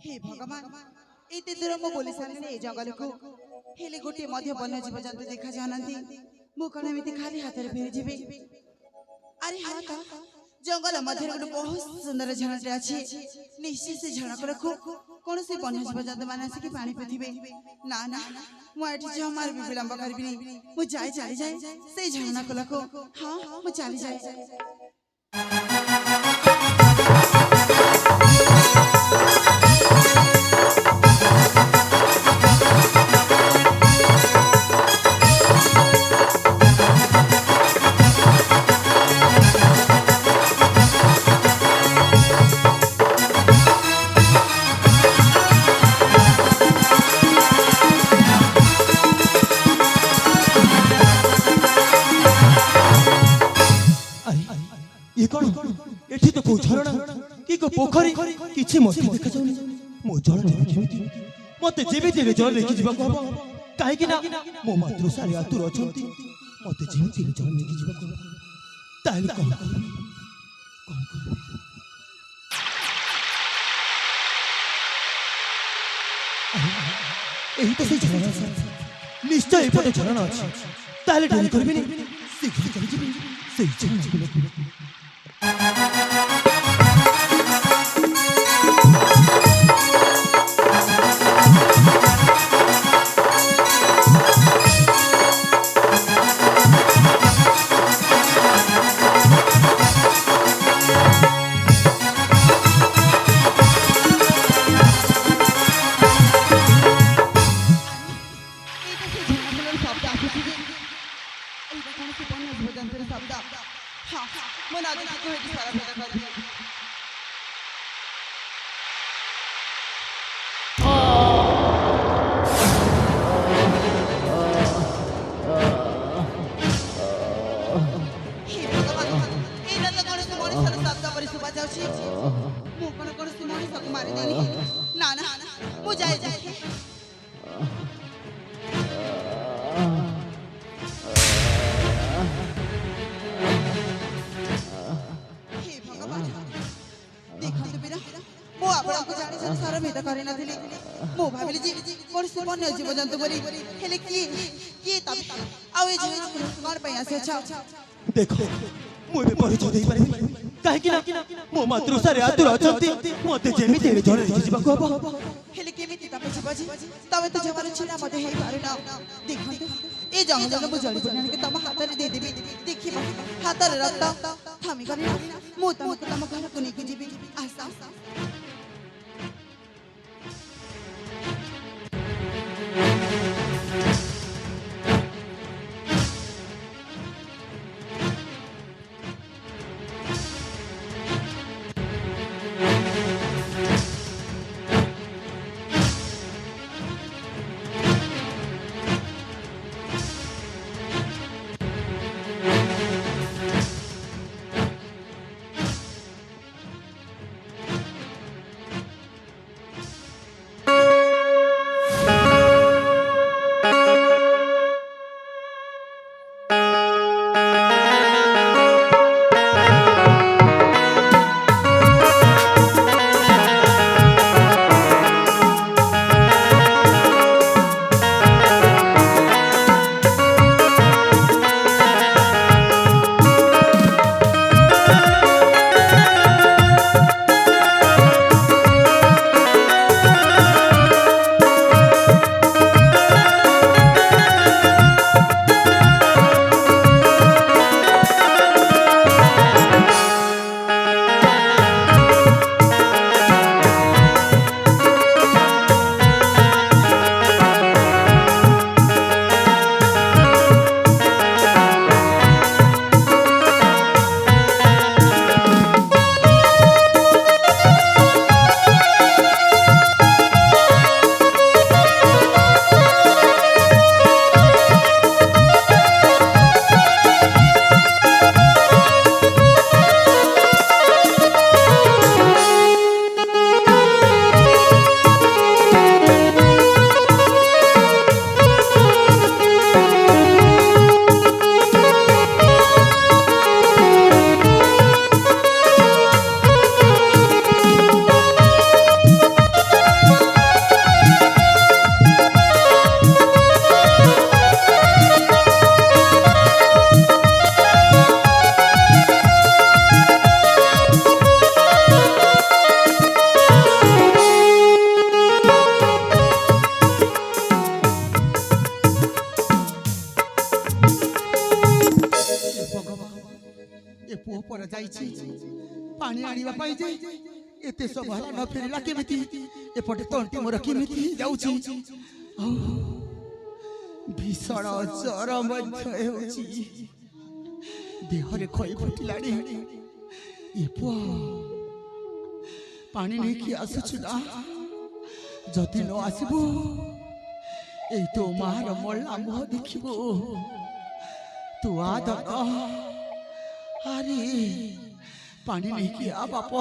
हे भगवान एते दूर मो बोली सारे ए जंगल को हेले गोटे मध्य वन्य जीव जंतु देखा जानांती मु कण एमिति खाली हाथ रे फेरी जीवी अरे हां का जंगल मध्य गोटे बहुत सुंदर झरणाटे अछि निश्चय से झरणाकर कौन से वन्य जीव जंतु माने आसी पानी पिथिबे ना ना मु एठी जमार भी विलंब करबिनी मु जाय चली जाय से झरना को हां मु चली जाय एठी तो को झरणा की को पोखरी किछि मते देखा जाउनी मो जल देबे केमिति मते जेमिति रे जल लेखि जिबा को काहे कि ना मो मातृशाली आतुर अछंती मते जेमिति रे जल लेखि जिबा को ताइल कोन एही तो से झरणा निश्चय एपटे झरणा अछि ताइल डरी करबिनी शीघ्र चली जिबी से झरणा को ना ना मु जाय जाय हे भगवान देखंतु बिरा मो आपन को जानि जानि सारा भेद करे न थिली मो भाबिली जी कोन से वन्य जीव जंतु बोली हेले की तब आउ ए जे कोन पय आसे छ देखो मु बे परिचय देई पारि काहे कि ना मो मातृशाली आतुर अछंती मते जेमिति रे जल लेखि जिबा को हबो हेले केमिति तबे जीवाजी तबे तो जवार छिना मते हेई पारे ना देखंतु ए जंगल मु जली बना के तम हाथ रे दे देबी देखिबा हाथ रे रक्त थामी करी मु तम घर को नेकी जीबी आसा ଯାଇଛି ପାଣି ଆଣିବା ପାଇଁ ଯେ ଏତେ ସମୟ ହେଲା ନ ଫେରିଲା କେମିତି ଏପଟେ ତଣ୍ଟି ମୋର କେମିତି ଯାଉଛି ଭୀଷଣ ଜ୍ୱର ମଧ୍ୟ ହେଉଛି ଦେହରେ ଖଇ ଫୁଟିଲାଣି ଏ ପୁଅ ପାଣି ନେଇକି ଆସୁଛୁ ନା ଯଦି ନ ଆସିବୁ ଏଇ ତୋ ମାର ମଲା ମୁହଁ ଦେଖିବୁ ତୁ ଆଦର ଆରେ ପାଣି ନେଇକି ଆ ବାପ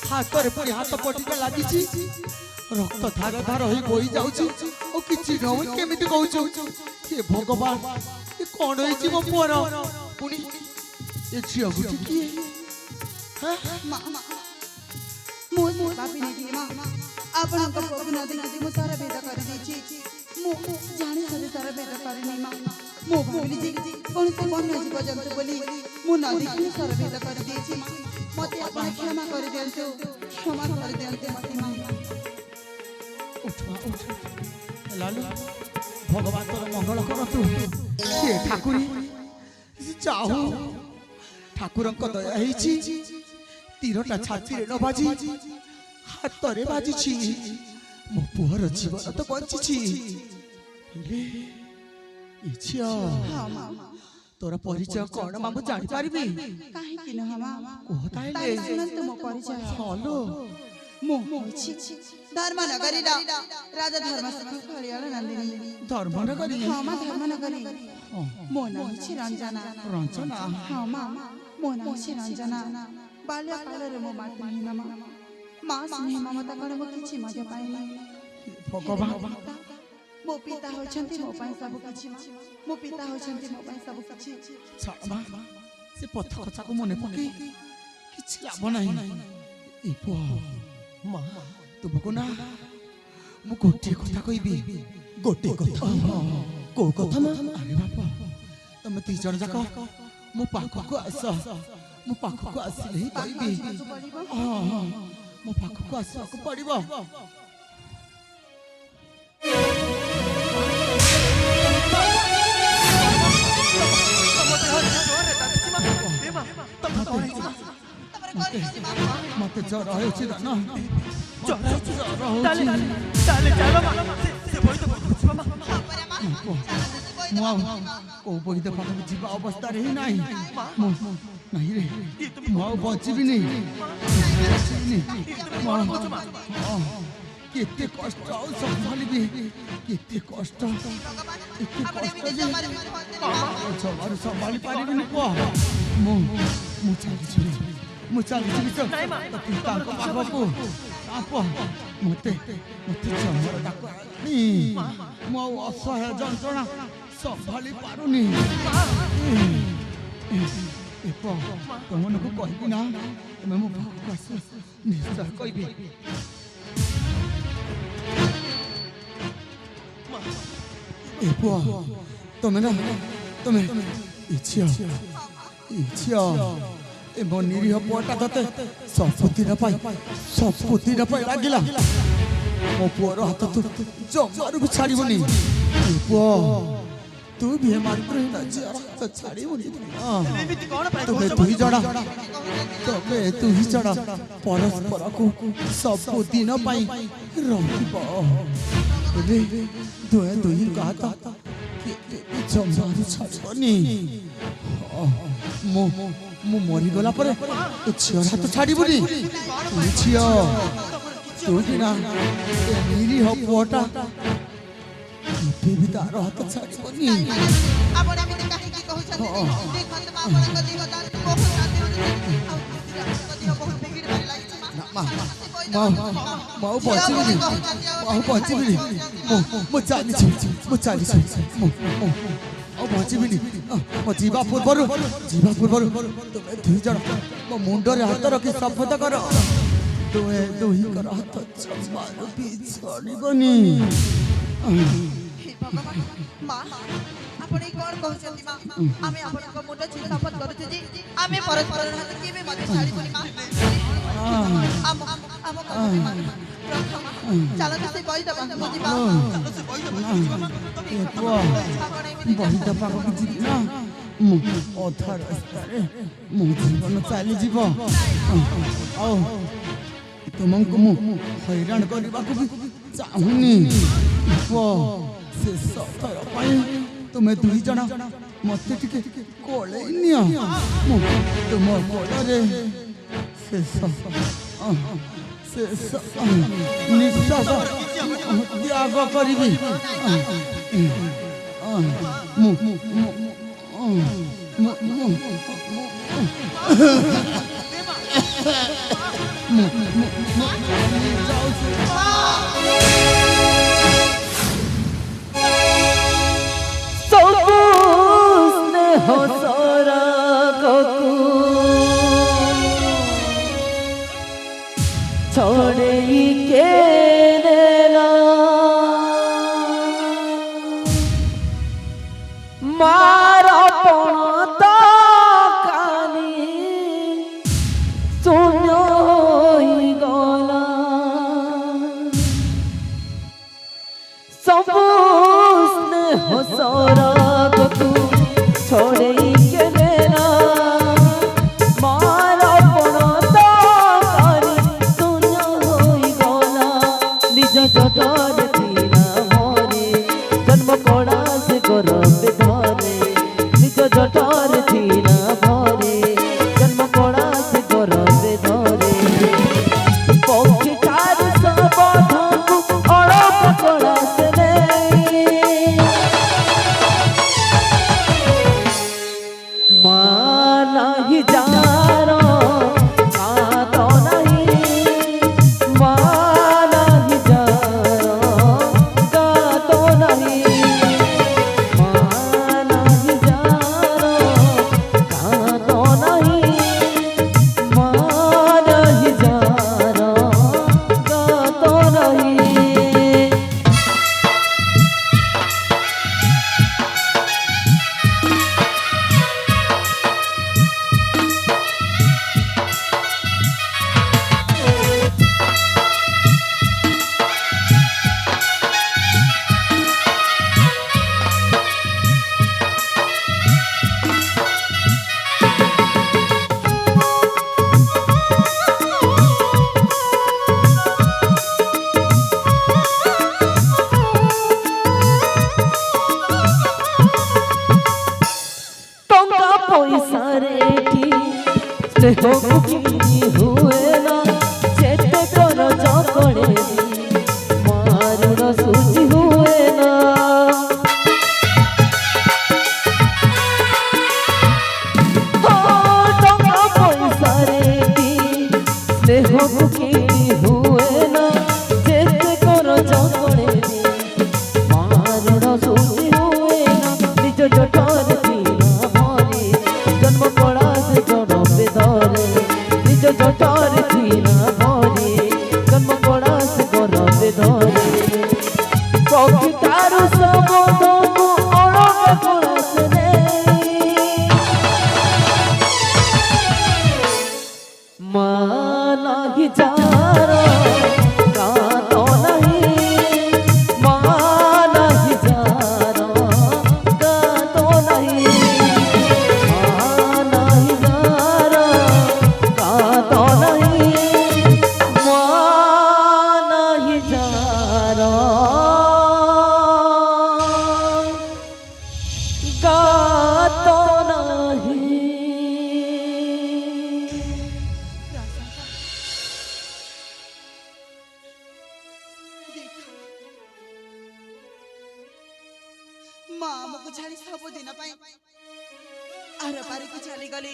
ହାତରେ ପୁଣି ହାତ ପଟିଟା ଲାଗିଛି ରକ୍ତ ଧାର ଧାର ହୋଇ ବୋହି ଯାଉଛି ଆଉ କିଛି ନ ହୋଇ କେମିତି କହୁଛୁ ହେ ଭଗବାନ ଏ କଣ ହେଇଛି ମୋ ପୁଅର ପୁଣି ଏ ଝିଅ ଗୋଟି କିଏ ମୁଁ ବାପିନି ଦିଏ ମା ଆପଣଙ୍କ ପୁଅକୁ ନ ଦେଖିକି ମୁଁ ସାରା ଭେଦ କରିଦେଇଛି ମୁଁ ଜାଣି ସାରି ସାରା ଭେଦ କରିନି ମା ମୁଁ ଭାବିଲି ଯେ କୌଣସି ବନ୍ୟ ଜୀବଜନ୍ତୁ ବୋଲି ମୁଁ ନ ଦେଖିକି ସାରା ଭେଦ କରିଦେଇଛି ମତେ ଆପଣ କ୍ଷମା କରିଦିଅନ୍ତୁ ମତେ ମା ଲାଲୁ ଭଗବାନ ତୋର ମଙ୍ଗଳ କରନ୍ତୁ କିଏ ଠାକୁରୀ ଚାହୁ ଠାକୁରଙ୍କ ଦୟା ହେଇଛି ତୀରଟା ଛାତିରେ ନ ବାଜି ହାତରେ ବାଜିଛି ମୋ ପୁଅର ଜୀବନ ତ ବଞ୍ଚିଛି ହେଲେ ଏ ଝିଅ ତୋର ପରିଚୟ କଣ ମା ମୁଁ ଜାଣିପାରିବି କାହିଁକି ନୁହଁ ମା କୁହ ତାହେଲେ ଶୁଣନ୍ତୁ ମୋ ପରିଚୟ ହଲୋ ମୁଁ ହେଉଛି ଧର୍ମନଗରୀର ରାଜା ଧର୍ମସୁଖ ଖଳିଆଳ ନନ୍ଦିନୀ ଧର୍ମନଗରୀ ହଁ ମା ଧର୍ମନଗରୀ ମୋ ନାଁ ହେଉଛି ରଞ୍ଜନା ରଞ୍ଜନା ହଁ ମା ମୋ ନାଁ ହେଉଛି ରଞ୍ଜନା ବାଲ୍ୟକାଳରେ ମୋ ମାତୃହୀନ ମା ସ୍ନେହ ମମତା କଣ ମୁଁ କିଛି ମଧ୍ୟ ପାଇନି ଭଗବାନ ମୋ ପିତା ହେଉଛନ୍ତି ମୋ ପାଇଁ ସବୁ କିଛି ମୋ ପିତା ହେଉଛନ୍ତି ମୋ ପାଇଁ ସବୁ କିଛି ସେ ପଥ କଥାକୁ ମନେ ପକେଇ କିଛି ଲାଭ ନାହିଁ ଏ ପୁଅ ମା ତୁମକୁ ନା ମୁଁ ଗୋଟିଏ କଥା କହିବି ଗୋଟେ କଥା କୋଉ କଥା ମା ଆରେ ବାପା ତମେ ଦି ଜଣ ଯାକ ମୋ ପାଖକୁ ଆସ ମୋ ପାଖକୁ ଆସିଲେ ହିଁ କହିବି ମୋ ପାଖକୁ ଆସିବାକୁ ପଡ଼ିବ ମତେ ଜ୍ୱର ହେଉଛି ନା ମୁଁ ଆଉ କୋଉ ବୈଦ ପାଖକୁ ଯିବା ଅବସ୍ଥାରେ ହିଁ ନାହିଁ ନାହିଁ ରେ ମୁଁ ଆଉ ବଞ୍ଚିବିନି କେତେ କଷ୍ଟ ଆଉ ସମ୍ଭାଳିବି କେତେ କଷ୍ଟ ଏତେ କଷ୍ଟ ଯେ ଜମାରୁ ସମ୍ଭାଳି ପାରିବିନି ପୁଅ ମୁଁ ଚାଲିଯିବି ମୁଁ ଚାଲିଯିବି ତ ତାଙ୍କ ପାଖକୁ ମତେ ଜମର ଡାକ ମୁଁ ଆଉ ଅସହାୟ ଯନ୍ତ୍ରଣା ସମ୍ଭାଳି ପାରୁନି ତମମାନଙ୍କୁ କହିବି ନା ତମେ ମୋ ପାଖକୁ ଆସ ନିଶ୍ଚୟ କହିବି ଏ ପୁଅ ତମେ ନା ତମେ ଝିଅ ଏ ମୋ ନିରୀହ ପୁଅଟା ତତେ ସବୁଦିନ ପାଇଁ ଲାଗିଲା। ମୋ ପୁଅର ହାତ ତୁ ଜମାରୁ ବି ଛାଡ଼ିବୁନି। ପୁଅ ତୁ ବି ଏ ମାତୃହୀନ ଝିଅର ହାତ ଛାଡ଼ିବୁନି। ଏମିତି କଣ ପାଇଁ ତୁମେ ଦୁଇ ଜଣ ପରସ୍ପରକୁ ସବୁଦିନ ପାଇଁ ରହିବ। ଏବେ ଦୁହେଁ ଦୁହିଁଙ୍କ ହାତ ଜମାରୁ ଛାଡ଼ିବନି। ମୁଁ ମରିଗଲା ପରେ ଏ ଝିଅର ହାତ ଛାଡ଼ିବୁନି। ଝିଅ ତୁ କିନା ଏ ନିରୀହ ପୁଅଟା ଏବେ ବି ତାର ହାତ ଛାଡ଼ିବନି। ଆପଣ ଏମିତି କାହିଁକି କହୁଛନ୍ତି? ଦେଖନ୍ତୁ ମା, ଆପଣଙ୍କ ଦେହ ବହୁତ ରାତି ହେଉଛି ଆଉ ଆପଣଙ୍କ ଦେହ ବହୁତ ବିଗିଡ଼ିବାରେ ଲାଗିଛି ମା। ମୁଁ ବଞ୍ଚିବିନି। ମୁଁ ଚାଲିଛି ଆଉ ବଞ୍ଚିବିନି। ମୋ ଯିବା ପୂର୍ବରୁ ତୁମେ ଦୁଇ ଜଣ ମୋ ମୁଣ୍ଡରେ ହାତ ରଖି ଶପଥ କର ତୁମେ ଦୁହିଁଙ୍କର ହାତ ଜମାରୁ ବି ଛାଡ଼ିବନି। ମା, ଆପଣ ଏ କଣ କହୁଛନ୍ତି ମା? ଆମେ ଆପଣଙ୍କ ମୁଣ୍ଡ ଛୁଇଁ ଶପଥ କରୁଛୁ ଯେ ଆମେ ପରସ୍ପରର ହାତ କେବେ ମଧ୍ୟ ଛାଡ଼ିବୁନି ମା। ଚାଲନ୍ତୁ ସେ ବୈଦ ପାଖକୁ ଯିବା। ବହିଦ ପାଖକୁ ଯିବି ନା ମୁଁ ଅଧା ରାସ୍ତାରେ ମୋ ଜୀବନ ଚାଲିଯିବ। ଆଉ ତୁମକୁ ମୁଁ ହଇରାଣ କରିବାକୁ ବି ଚାହୁଁନି। ଶେଷ ଥର ପାଇଁ ତୁମେ ଦୁଇ ଜଣ ମତେ ଟିକେ କୋଳେଇ ନିଅ। ମୁଁ ତୁମ କୋଳରେ ଶେଷ ନିଶ୍ୱାସ ତ୍ୟାଗ କରିବି। छोड़े के नेला मारा पण कानी शून्य गला सब स्नेह सरग तू छोड़े के नेला मारा जटर थीना मोरे जन्म कोड़ा से गरब धरे निज जटर थीना मोरे जन्म कोड़ा से गरब धरे पक्षी ठार सब धंकु अड़प कोड़ा से माना ही जारो तो नहीं माना ही जारो तो नहीं माना ही जारो तो नहीं माना ही जारो तो नहीं। हुए ना चेते कर चकड़े मारुण सूची हुए ना टंका पैसा रेटी स्नेह बुकिनी हुए ना चेते कर चकड़े मारुण सूची हुए ना निज जटर थीना मोरे जन्म पड़ा से जनम धरे निज जटर थीना मोरे जन्म पड़ा से गरब धरे पक्षी तारू सब धंकु अड़प कोड़ा से गात नाही ମା ଆମକୁ ଛାଡ଼ି ସବୁଦିନ ପାଇଁ ଆର ପାରିକୁ ଚାଲିଗଲେ।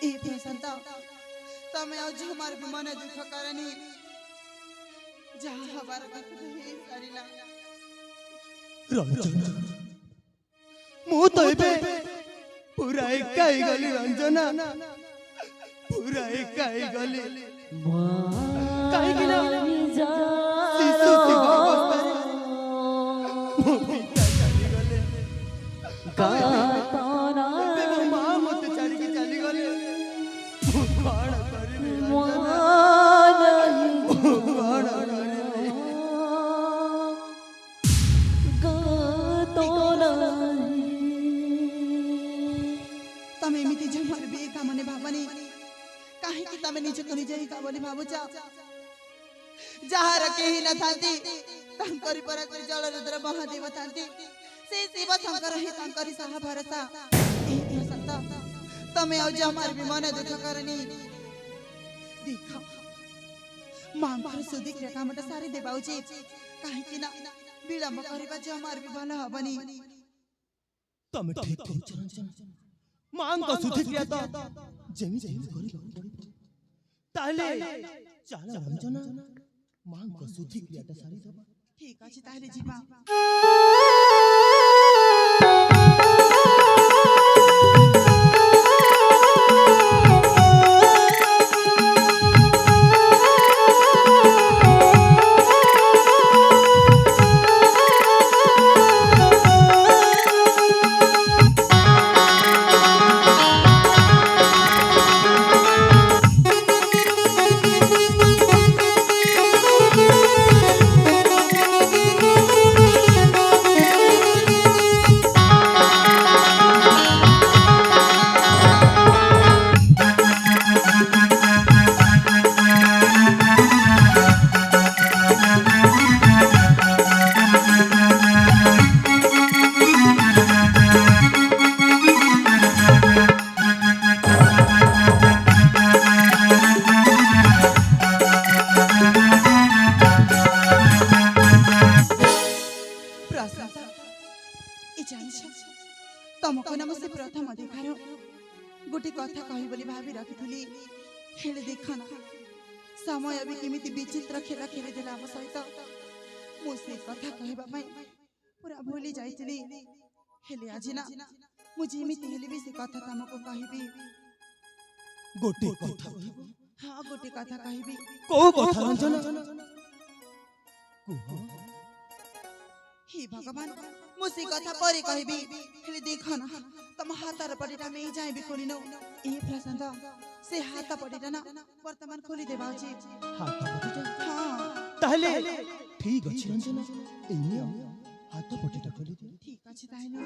ଏ ପ୍ରଶାନ୍ତ ତମେ ଆଉ ଜମାର ବି ମନେ ଦୁଃଖ କରନି, ଯାହା ହବାର କଥା ତ ହେଇ ସାରିଲା। ରଞ୍ଜନା ମୁଁ ତ ଏବେ ପୁରା ଏକା ହେଇଗଲି ରଞ୍ଜନା, ପୁରା ଏକା ହେଇଗଲି। କାହିଁକି ନା ଶିଶୁ ଥିବା ଅବସ୍ଥାରେ ମୋ ପିତା ଚାଲିଗଲେ, ଏବେ ମୋ ମା ମତେ ଛାଡ଼ିକି ଚାଲିଗଲେ। ମୁଁ କଣ କରିବି ରଞ୍ଜନା, ମୁଁ କଣ କରିବି? ତମେ ଏମିତି ଜମାର ବି ଏକା ମନେ ଭାବନି। କାହିଁକି ତମେ ନିଜକୁ ନିଜେ ଏକା ବୋଲି ଭାବୁଛ? ଯାହାର କେହି ନଥାନ୍ତି ତାଙ୍କରି ପରାକରି ଜଳରୁଦ୍ର ମହାଦେବ ଥାନ୍ତି। ସେ ଶିବ ଶଙ୍କର ହିଁ ତାଙ୍କରି ସାହା ଭରସା। ଏହି ପ୍ରଶାନ୍ତ ତମେ ଆଉ ଜମାର ବି ମନେ ଦୁଃଖ କରନି। ଦେଖ ମାଙ୍କର ସୁଧିକ୍ରିୟା କାମଟା ସାରି ଦେବା ଉଚିତ, କାହିଁକି ନା ବିଳମ୍ବ କରିବା ଜମାର ବି ଭଲ ହବନି। ତମେ ଠିକ କହୁଛ ରଞ୍ଜନା, ମାଙ୍କ ସୁଧିକ୍ରିୟା ତ ଯେମିତି ହେଲେ କରିବାକୁ ପଡ଼ିବ। ତାହେଲେ ଚାଲ ରଞ୍ଜନା ମାଙ୍କ ସୁଧିକ୍ରିୟାଟା ସାରିଦେବା। ଠିକ ଅଛି ତାହେଲେ ଯିବା। ତମକୁ ନା ମୁଁ ସେ ପ୍ରଥମ ଦେଖାର ଗୋଟେ କଥା କହି ବୋଲି ଭାବି ରଖିଥିଲି, ହେଲେ ଦେଖ ନା ସମୟ ବି କେମିତି ବିଚିତ୍ର ଖେଳ ଖେଳିଦେଲା ଆମ ସହିତ। ମୁଁ ସେ କଥା କହିବା ପାଇଁ ପୁରା ଭୁଲି ଯାଇଥିଲି, ହେଲେ ଆଜି ନା ମୁଁ ଯେମିତି ହେଲେ ବି ସେ କଥା ତମକୁ କହିବି। ଗୋଟେ କଥା କହିବ? ହଁ ଗୋଟେ କଥା କହିବି। କୋଉ କଥା ରଞ୍ଜନା? କୁହ। हे भगवान ମୁଁ ସେ କଥା ପରେ କହିବି, ହେଲେ ଦେଖ ନା ତମ ହାତର ପଟିଟା ଆମେ ଏଇ ଯାଏ ବି ଖୋଲିନୁ। ଏ ପ୍ରଶାନ୍ତ ସେ ହାତ ପଟିଟା ନା ବର୍ତ୍ତମାନ ଖୋଲି ଦେବା ଉଚିତ। ହାତ ପଟିଟା? ହଁ ତାହେଲେ ଠିକ ଅଛି ରଞ୍ଜନା, ଏଇ ନିଅ ହାତ ପଟିଟା ଖୋଲି ଦିଅ। ଠିକ ଅଛି ତାହେଲେ।